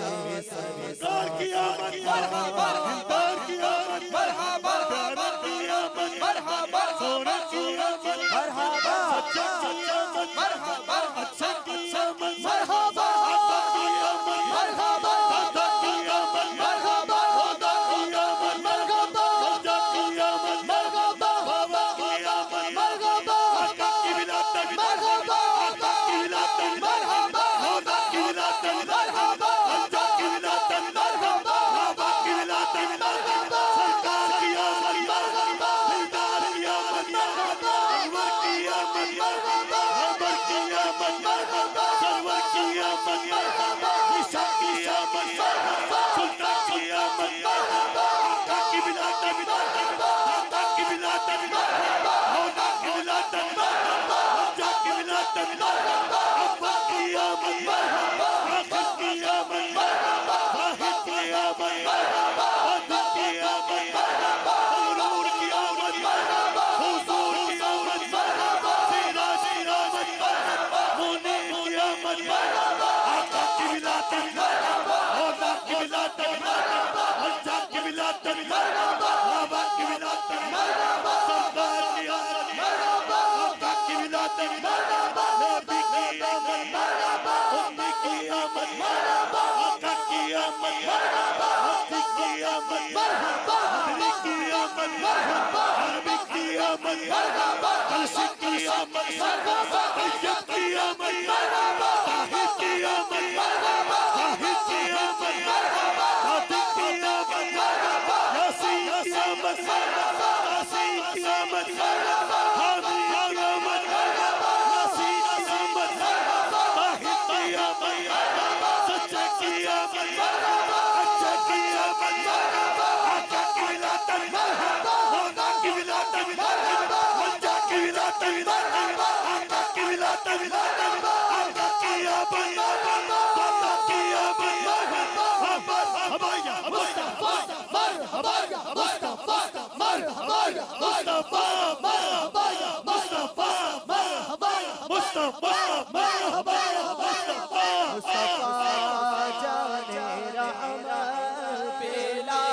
دار کی آمد مرحبا، دار کی آمد مرحبا، دار کی آمد مرحبا، سونے کی آمد مرحبا، اچھا کی آمد مرحبا، اچھا کی آمد مرحبا، آقا کی آمد مرحبا، آقا کی آمد مرحبا، آقا کی آمد مرحبا، آقا کی آمد مرحبا، بابا کی آمد مرحبا، آقا کی ولادت مرحبا، آقا کی ولادت مرحبا، آقا کی ولادت مرحبا، آقا کی ولادت مرحبا، بابا کی ولادت مرحبا، سرکار کی آمد مرحبا، دلدار کی آمد مرحبا، انور کی آمد مرحبا، عمر کی آمد مرحبا، سرور کی آمد مرحبا، عیسیٰ کی آمد مرحبا، سلطان کی آمد مرحبا، آقا کی ولادت مرحبا، آقا کی ولادت مرحبا، آقا کی ولادت مرحبا، آقا کی ولادت مرحبا، اول کی آمد مرحبا، آخر کی آمد مرحبا، واحد کی آمد مرحبا، عدل کی آمد مرحبا، نور کی آمد مرحبا، حضور کی آمد مرحبا، سراج کی آمد مرحبا، منیر کی آمد مرحبا، آقا کی ولادت مرحبا، آقا کی ولادت مرحبا، اللہ کی ولادت مرحبا، بابا کی ولادت مرحبا، سردار کی آمد مرحبا، آقا کی ولادت مرحبا، نبی کی آمد مرحبا، امی کی آمد مرحبا، آقا کی آمد مرحبا، حضرت کی آمد مرحبا، حضری کی آمد مرحبا، عربی کی آمد مرحبا، کلشی کی آمد مرحبا، طیب کی آمد مرحبا، طاہر کی آمد مرحبا، طاہر کی آمد مرحبا، عاطف کی آمد مرحبا، یاسین کی آمد مرحبا، یاسین کی آمد مرحبا، حامی کی آمد مرحبا، یاسین کی آمد مرحبا، طاہر کی آمد مرحبا، سچے کی آمد مرحبا، اچھے کی آمد مرحبا، آقا کی ولادت مرحبا، آقا کی ولادت مرحبا، اللہ کی ولادت مرحبا، آقا کی ولادت مرحبا، آقا کی آمد مرحبا، آقا کی آمد مرحبا، مرحبا یا مصطفیٰ، مرحبا یا مصطفیٰ، مرحبا یا مصطفیٰ، مرحبا یا مصطفیٰ، مرحبا یا مصطفیٰ، مرحبا یا مصطفیٰ، مصطفیٰ جانے رحمت پیلا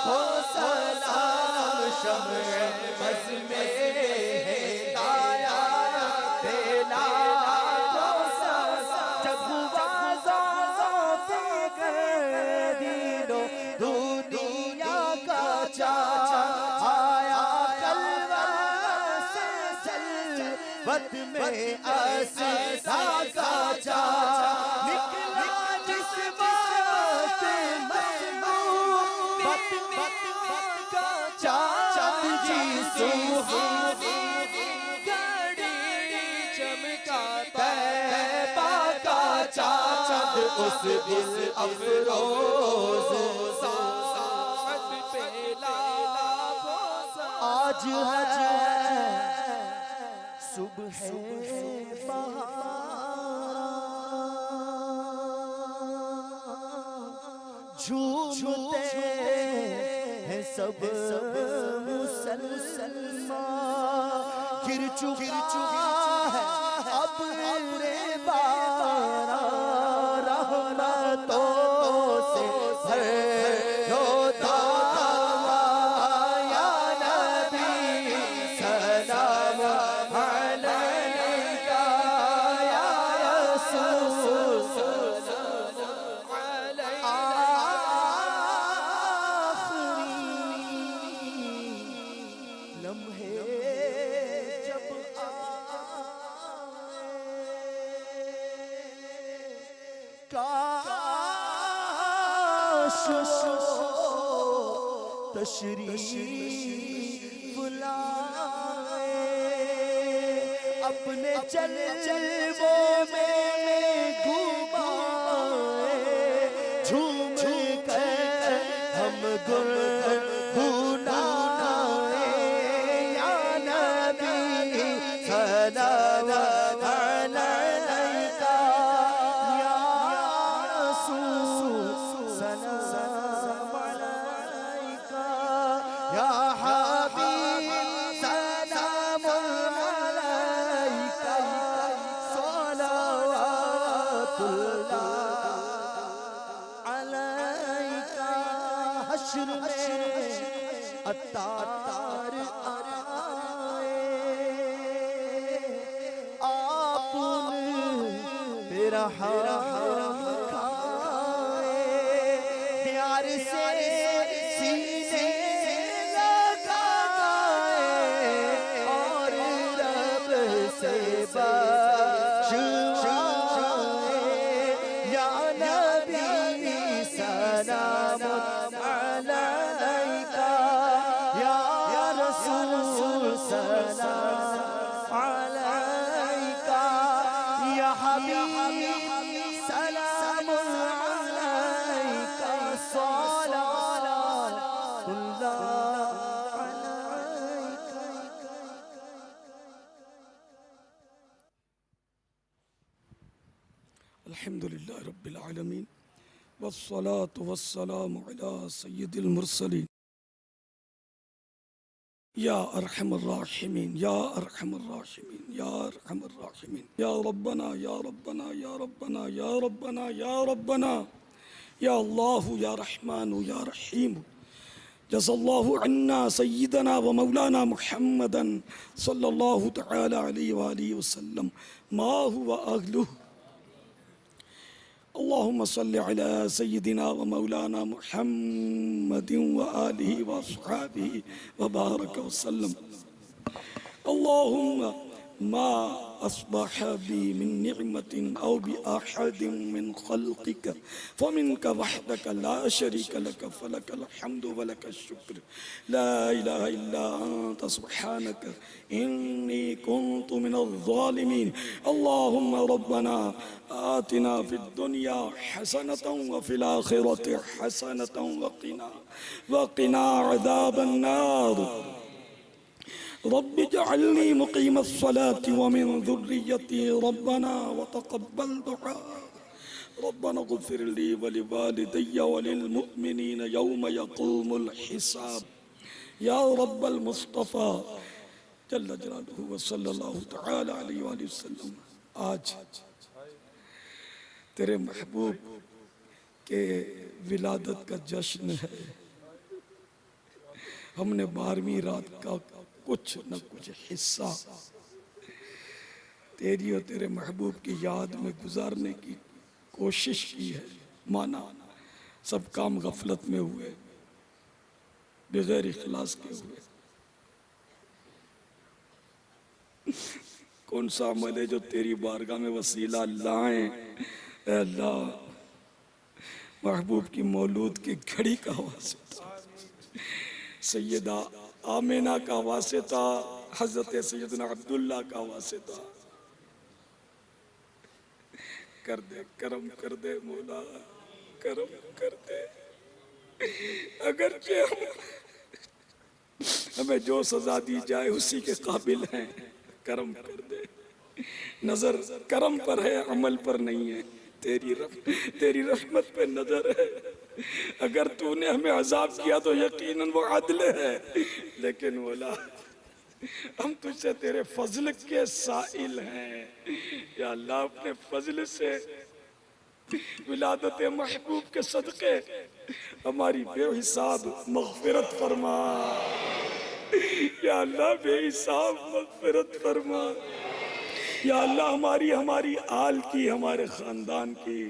ہو سلام شمع بز میں ہدایت پیلا ہو سلام جب بازار سے گردیدو دنیا کا چاچا آیا خلوت سے جلوت میں اسرا کا چاچا نکلا جس بات مسموم کا چاچا جی سوہانی گھڑی چمکا طیبہ کا چاچا اس دل افروز ساعت پہ لاکھوں آج ہے صبح جھومتے ہیں سب مسلمان گر چکا ہے ابر باران رحمتوں سے بھرو دعویٰ یا نبی سلام علیکہ یا رسول لمحے جب آئے کاش تشریف لائے اپنے جلووں میں گھمائے جھوم کر ہم گنگنائے یا نبی صلوات علیک یا رسول سلام علیک یا حبیب سلام علیک صلوات اللہ علیک حشر میں اتار آئے آپ نے تیرا حرم کھائے پیار سے سینے لگائے اور رب سے بخشوائے یا نبی سلام علیک یا رسول سلام علیک یا حبیب سلام علیک صلوات اللہ علیک. الحمد لله رب العالمين والصلاة والسلام على سيد المرسلين يا أرحم الراحمين يا أرحم الراحمين يا أرحم الراحمين يا ربنا يا ربنا يا ربنا يا ربنا يا ربنا يا الله يا رحمن يا رحيم جزا الله عنا سيدنا ومولانا محمدا صلى الله تعالى عليه وآله وسلم ما هو أهله. اللهم صل على سيدنا ومولانا محمد وآله وأصحابه وبارك وسلم. اللهم ما أصبح بي من نعمة أو بأحد من خلقك فمنك وحدك لا شريك لك فلك الحمد ولك الشكر لا إله إلا أنت سبحانك إني كنت من الظالمين. اللهم ربنا آتنا في الدنيا حسنة وفي الآخرة حسنة وقنا عذاب النار. رب اجعلني مقيم الصلاة ومن ذريتي ربنا وتقبل دعاء. ربنا اغفر لي ولوالدي وللمؤمنين يوم يقوم الحساب. يا رب المصطفى جل جلالہ وصلی اللہ تعالی علیہ وآلہ وسلم. آج تیرے محبوب کے ولادت کا جشن ہے. ہم نے 12ویں رات کا کچھ نہ کچھ حصہ تیری اور تیرے محبوب کی یاد میں گزارنے کی کوشش کی ہے. مانا سب کام غفلت میں ہوئے, بغیر اخلاص کے ہوئے. کون سا عمل ہے جو تیری بارگاہ میں وسیلہ لائیں؟ اے اللہ, محبوب کی مولود کی گھڑی کا واسطہ, سیدہ آمینہ کا واسطہ, حضرت سیدنا عبداللہ کا واسطہ کر دے, کرم کر دے مولا, کرم کر دے. اگرچہ ہمیں جو سزا دی جائے اسی کے قابل ہیں, کرم کر دے. نظر کرم پر ہے, عمل پر نہیں ہے. تیری رحمت پہ نظر ہے. اگر تو نے ہمیں عذاب کیا تو یقیناً وہ عدل ہے, لیکن مولا ہم تجھ سے تیرے فضل کے سائل ہیں. یا اللہ, اپنے فضل سے ولادت محبوب کے صدقے ہماری بے حساب مغفرت فرما. یا اللہ, بے حساب مغفرت فرما. یا اللہ, ہماری آل کی, ہمارے خاندان کی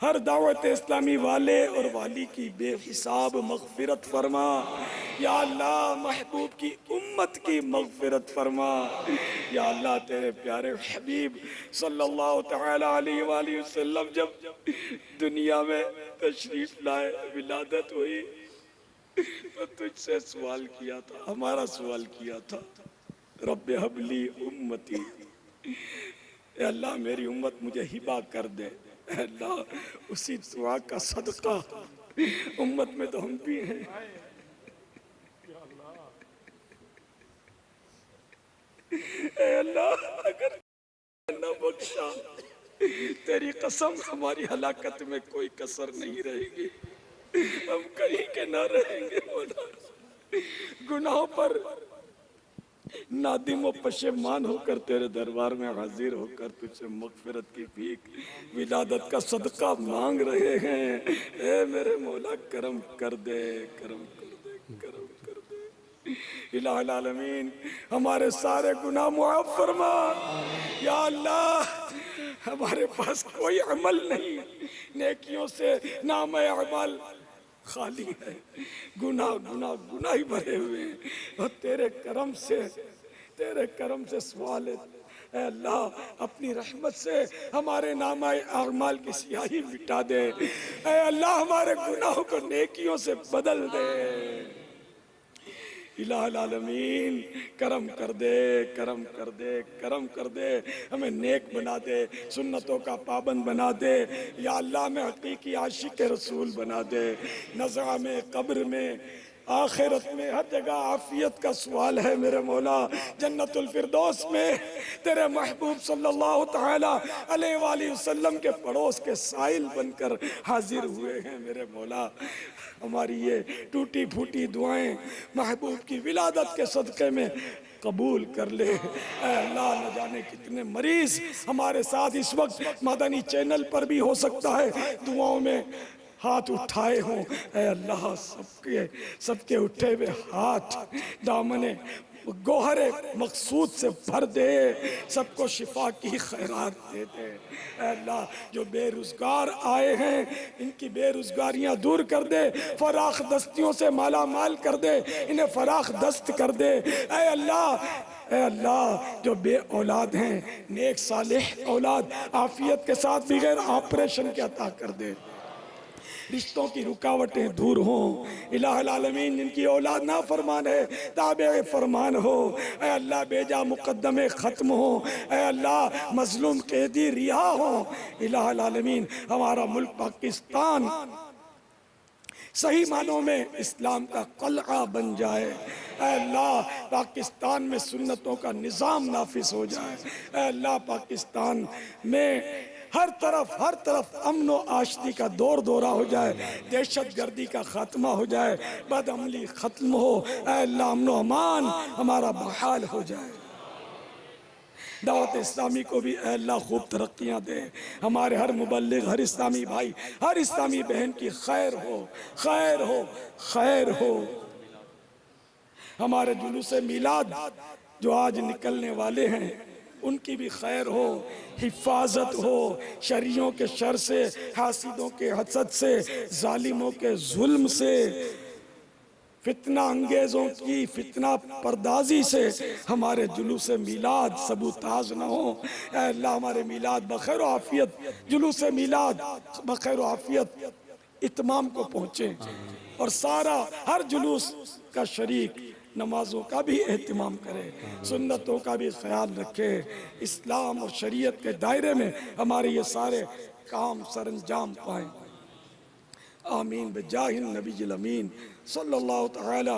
ہر دعوت اسلامی والے اور والی کی بے حساب مغفرت فرما یا اللہ، محبوب کی امت کی مغفرت فرما یا اللہ۔ تیرے پیارے حبیب صلی اللہ تعالی علیہ وآلہ وسلم جب دنیا میں تشریف لائے، ولادت ہوئی، تو تجھ سے سوال کیا تھا، ہمارا سوال کیا تھا، رب ہب لی امتی، اے اللہ میری امت مجھے ہبہ کر دے۔ اے اللہ اسی دعا کا صدقہ امت میں تو ہم بھی ہیں۔ اے اللہ اگر نہ بخشا، تیری قسم ہماری ہلاکت میں کوئی کسر نہیں رہے گی، ہم کہیں کے نہ رہیں گے مولا۔ گناہوں پر نادم و پشیمان ہو کر تیرے دربار میں حاضر ہو کر تجھ سے مغفرت کی بھیک، ولادت کا صدقہ مانگ رہے ہیں۔ اے میرے مولا کرم کر دے، کرم کر دے، کرم کر دے۔ الہ العالمین ہمارے سارے گناہ معاف فرما یا اللہ۔ ہمارے پاس کوئی عمل نہیں، نیکیوں سے نام اعمال خالی ہے، گناہ گناہ گناہ ہی بھرے ہوئے ہیں، اور تیرے کرم سے سوال ہے اے اللہ اپنی رحمت سے ہمارے نامہ اعمال کی سیاہی مٹا دے۔ اے اللہ ہمارے گناہوں کو نیکیوں سے بدل دے۔ الہ العالمین کرم کر دے، کرم کر دے، کرم کر دے، ہمیں نیک بنا دے، سنتوں کا پابند بنا دے یا اللہ، ہمیں حقیقی عاشق رسول بنا دے۔ نزع میں، قبر میں، آخرت میں، ہر جگہ عافیت کا سوال ہے میرے مولا۔ جنت الفردوس میں تیرے محبوب صلی اللہ تعالی علیہ وآلہ وسلم کے پڑوس کے سائل بن کر حاضر ہوئے ہیں میرے مولا۔ ہماری یہ ٹوٹی پھوٹی دعائیں محبوب کی ولادت کے صدقے میں قبول کر لے۔ اے اللہ نہ جانے کتنے مریض ہمارے ساتھ اس وقت مدنی چینل پر بھی ہو سکتا ہے دعاؤں میں ہاتھ اٹھائے ہوں۔ اے اللہ سب کے اٹھے ہوئے ہاتھ دامن گوہر مقصود سے بھر دے، سب کو شفا کی خیرات دے دے۔ اے اللہ جو بے روزگار آئے ہیں ان کی بے روزگاریاں دور کر دے، فراخ دستیوں سے مالا مال کر دے، انہیں فراخ دست کر دے۔ اے اللہ جو بے اولاد ہیں نیک صالح اولاد عافیت کے ساتھ بغیر آپریشن کے عطا کر دے، رشتوں کی رکاوٹیں دور ہوں۔ الہ العالمین جن کی اولاد نافرمان ہے تابع فرمان ہو۔ اے اللہ بیجا مقدمے ختم ہو، اے اللہ مظلوم قیدی رہا ہو۔ الہ العالمین ہمارا ملک پاکستان صحیح معنوں میں اسلام کا قلعہ بن جائے۔ اے اللہ پاکستان میں سنتوں کا نظام نافذ ہو جائے۔ اے اللہ پاکستان میں ہر طرف امن و آشتی کا دور دورہ ہو جائے، دہشت گردی کا خاتمہ ہو جائے، بد عملی ختم ہو۔ اے اللہ امن و امان ہمارا بحال ہو جائے۔ دعوت اسلامی کو بھی اے اللہ خوب ترقیاں دے، ہمارے ہر مبلغ، ہر اسلامی بھائی، ہر اسلامی بہن کی خیر ہو، خیر ہو، خیر ہو۔ ہمارے جلوس میلاد جو آج نکلنے والے ہیں ان کی بھی خیر ہو، حفاظت ہو، شریوں کے شر سے، حاسدوں کے حسد سے، ظالموں کے ظلم سے، فتنہ انگیزوں کی فتنہ پردازی سے ہمارے جلوس میلاد سبوتاز نہ ہو۔ اے اللہ ہمارے میلاد بخیر و عافیت، جلوس میلاد بخیر و عافیت اتمام کو پہنچے، اور ہر جلوس کا شریک نمازوں کا بھی اہتمام کرے، سنتوں کا بھی خیال رکھے، اسلام اور شریعت کے دائرے میں ہمارے یہ سارے کام سر انجام پائیں۔ آمین بجاہ النبی الامین صلی اللہ تعالی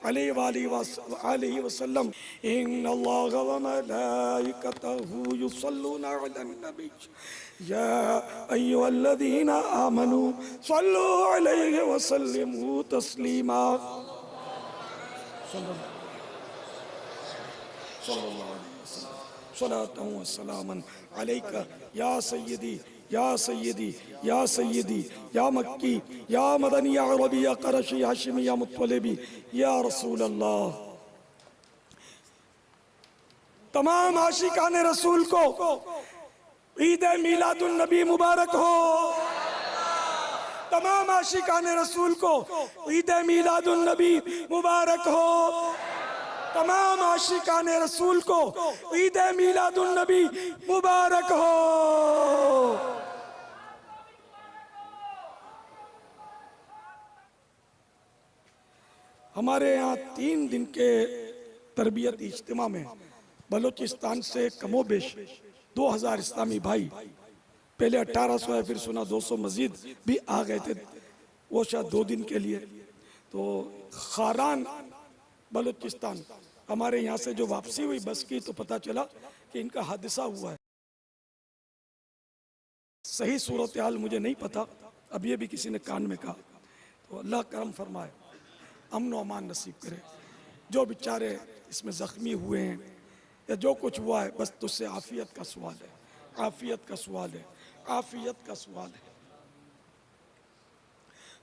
علیہ وآلہ وسلم۔ ان اللہ وملائکتہ یصلون علی النبی یا ایھا الذین آمنوا صلوا علیہ وسلموا تسلیما۔ صلی اللہ علیہ وسلم صلاۃ و سلاما علیک یا سیدی یا سیدی یا سیدی یا مکی یا مدنی یا عربی یا قرشی یا ہاشمی یا مطلبی یا رسول اللہ۔ تمام عاشقان رسول کو عید میلاد النبی مبارک ہو۔ تمام عاشقان رسول کو عید میلاد النبی مبارک ہو، تمام عاشقان رسول کو عید میلاد النبی مبارک ہو۔ ہمارے یہاں 3 دن کے تربیتی اجتماع میں بلوچستان سے کم و بیش 2000 اسلامی بھائی، پہلے 1800 ہے، پھر سنا 200 مزید بھی آ گئے تھے، وہ شاید 2 دن کے لیے۔ تو خاران بلوچستان ہمارے یہاں سے جو واپسی ہوئی بس کی تو پتہ چلا کہ ان کا حادثہ ہوا ہے۔ صحیح صورتحال مجھے نہیں پتا، اب یہ بھی کسی نے کان میں کہا، تو اللہ کرم فرمائے، امن و امان نصیب کرے۔ جو بیچارے اس میں زخمی ہوئے ہیں یا جو کچھ ہوا ہے، بس تجھ سے عافیت کا سوال ہے، عافیت کا سوال ہے، عافیت کا سوال ہے۔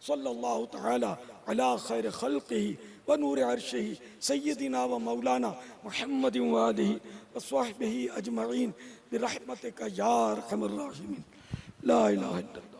صلی اللہ تعالی علی خیر خلقہ و نور عرشہ سیدنا و مولانا محمد و آلہ و صحبہ اجمعین برحمتک یا ارحم الراحمین۔ لا الہ الا اللہ۔